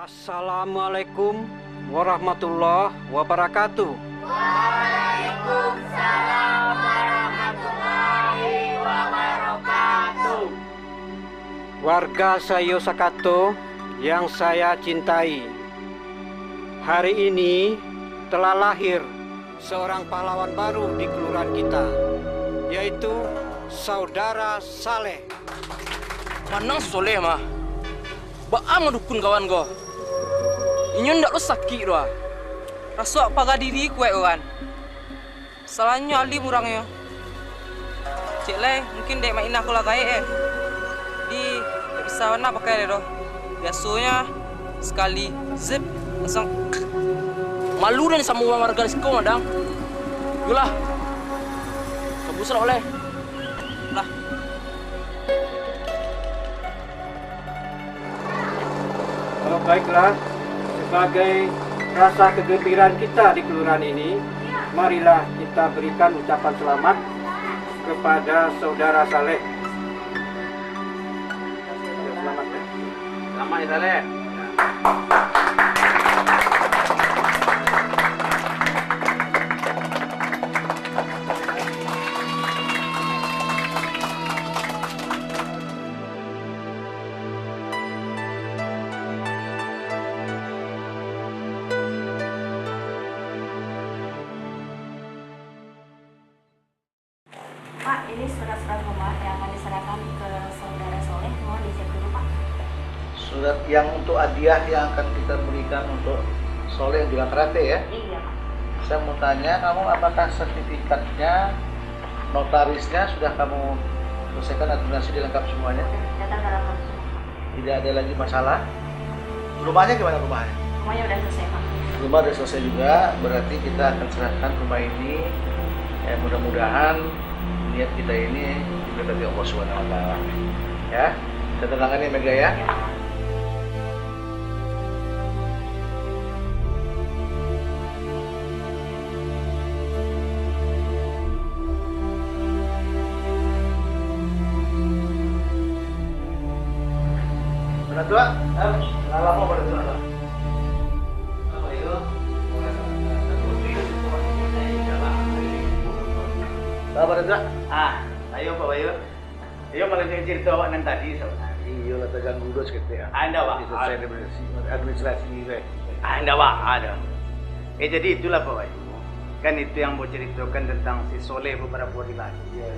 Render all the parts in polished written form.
Assalamualaikum warahmatullahi wabarakatuh. Waalaikumsalam warahmatullahi wabarakatuh. Warga Sayo Sakato yang saya cintai, hari ini telah lahir seorang pahlawan baru di kelurahan kita, yaitu Saudara Saleh. Manang Soleh mah, baang dukun kawan go. Inyo ndak lo sakit doa. Rasuk paga diri kue kan. Salahnya alim orangnya. Cik Le, mungkin dek main aku lah kaya Di tak bisa mana pakai deh doh. Biasanya sekali zip langsung malu dan sama warga di sekolah dang. Yolah. Kabus lah oleh. Lah. Oh, baiklah, sebagai rasa kegembiraan kita di kelurahan ini, marilah kita berikan ucapan selamat kepada Saudara Saleh. Selamat ya. Selamat ya Saleh. Pak, ini surat-surat rumah yang akan diserahkan ke Saudara Soleh. Mohon dicek dulu, Pak. Surat yang untuk hadiah yang akan kita berikan untuk Soleh yang bilang karate ya. Iya, Pak. Saya mau tanya, kamu apakah sertifikatnya, notarisnya sudah kamu selesaikan, administrasi dilengkap semuanya? Data dalam Tidak ada lagi masalah? Rumahnya gimana rumahnya? semuanya udah selesai, Pak. Rumah sudah selesai juga, berarti kita akan serahkan rumah ini. Mudah-mudahan niat kita ini diberkati Allah Subhanahu wa taala. Ya. Ketenangan ya Mega ya. Ya, Pak. Benar tua? Lama pada tua. Apa itu? Apa pada tua? Ayo Pak Bayu. Ayo malah cerita awak nan tadi saudara. Iya lah terganggu dulu sekali ya. Anda Pak. Selesai administrasi ini. Anda Pak, ada. Jadi itulah Pak Bayu. Kan itu yang mau ceritakan tentang si Soleh beberapa hari lagi. Iya.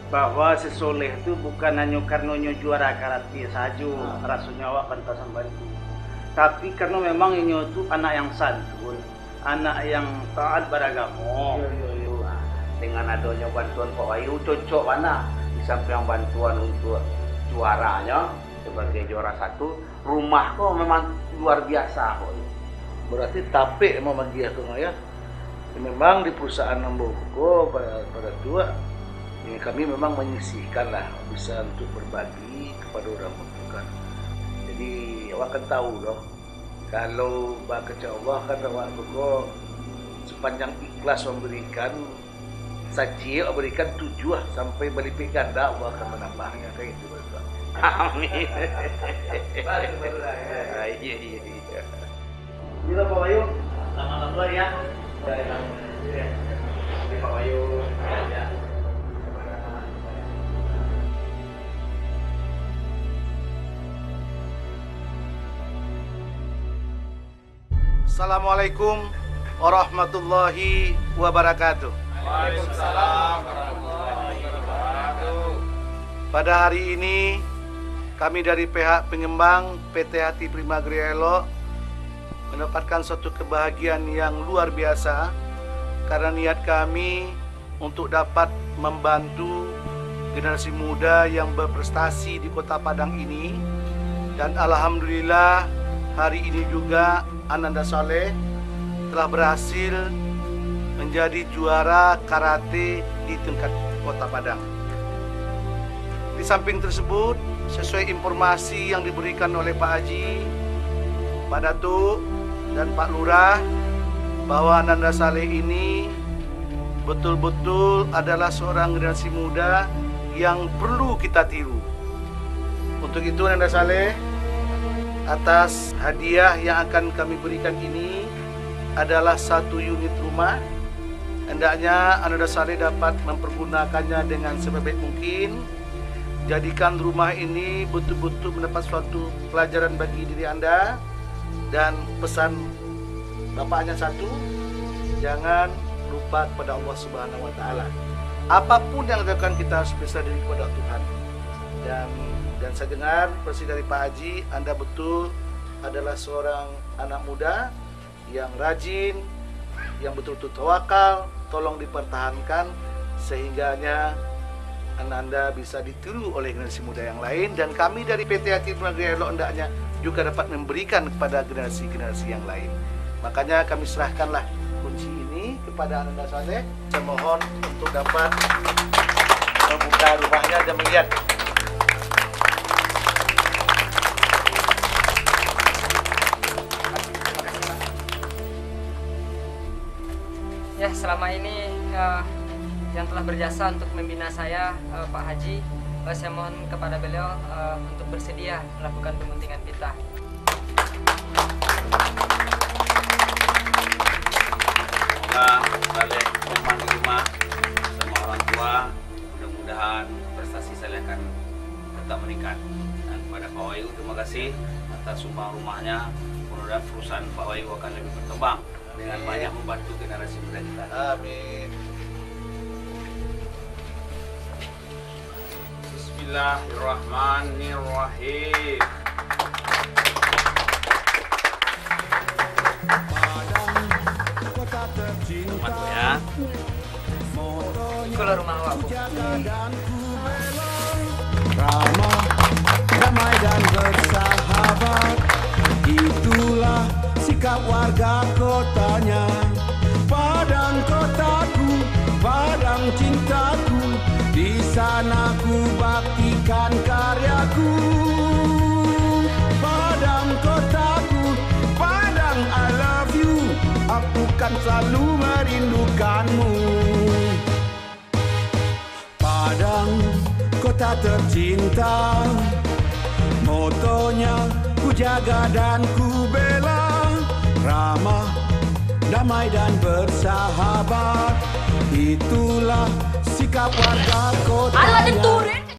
Bahwa si Soleh itu bukan hanya karena juara karate saja, rasanya awak kan tak bantu. Tapi karena memang ini itu anak yang santun, anak yang taat beragama. Dengan adanya bantuan Pak Bayu cocok mana di samping bantuan untuk juaranya sebagai juara 1, rumah kok memang luar biasa kok. Berarti tapi mau bagi aku ya. Memang di perusahaan Nambogo pada tua ini kami memang menyisihkan lah bisa untuk berbagi kepada orang membutuhkan. Jadi awak kan tahu loh, kalau bakal Allah kan awak Bogo sepanjang ikhlas memberikan saji berikan 7 sampai berlipat ganda Allah akan menambahnya kayak itu betul. Amin. Iya. Ini Pak Bayu, selamat keluar ya. Ini Pak Bayu. Ya. Assalamualaikum warahmatullahi wabarakatuh. Waalaikumsalam warahmatullahi wabarakatuh. Pada hari ini kami dari pihak pengembang PT Hati Primagria Elo mendapatkan suatu kebahagiaan yang luar biasa karena niat kami untuk dapat membantu generasi muda yang berprestasi di Kota Padang ini, dan alhamdulillah hari ini juga Ananda Saleh telah berhasil menjadi juara karate di tingkat Kota Padang. Di samping tersebut, sesuai informasi yang diberikan oleh Pak Haji, Pak Datuk, dan Pak Lurah, bahwa Ananda Saleh ini betul-betul adalah seorang generasi muda yang perlu kita tiru. Untuk itu Ananda Saleh, atas hadiah yang akan kami berikan ini adalah 1 unit rumah. Hendaknya Ananda Saleh dapat mempergunakannya dengan sebaik mungkin. Jadikan rumah ini betul-betul mendapat suatu pelajaran bagi diri Anda. Dan pesan Bapaknya satu, jangan lupa kepada Allah Subhanahu wa Ta'ala. Apapun yang dilakukan kita harus berserah diri kepada Tuhan. Dan saya dengar persis dari Pak Haji, Anda betul adalah seorang anak muda yang rajin, yang betul-betul tawakal. Tolong dipertahankan sehingganya Anda bisa ditiru oleh generasi muda yang lain, dan kami dari PT Hati Prima Gria Elo hendaknya juga dapat memberikan kepada generasi-generasi yang lain. Makanya kami serahkanlah kunci ini kepada Ananda Saleh. Saya mohon untuk dapat membuka rumahnya dan melihat. Ya, selama ini yang telah berjasa untuk membina saya, Pak Haji, saya mohon kepada beliau untuk bersedia melakukan pemuntingan kita. Semoga Saleh nyaman di rumah sama orang tua. Mudah-mudahan prestasi Saleh akan tetap meningkat. Dan kepada Pak Wahyu, terima kasih atas sumbang rumahnya. Mudah-mudahan perusahaan Pak Wahyu akan lebih berkembang dengan banyak membantu generasi muda kita. Amin. Bismillahirrahmanirrahim. Selamat ya. Itulah rumah awak, Bu. Ramah, damai dan bersahabat, itulah sikap warga kotanya. Padang kotaku, padang cintaku, di sana ku baktikan karyaku. Padang kotaku, padang I love you, aku kan selalu merindukanmu. Padang kota tercinta, motonya ku jaga dan ku bela. Ramah, damai dan bersahabat, itulah sikap warga kotanya.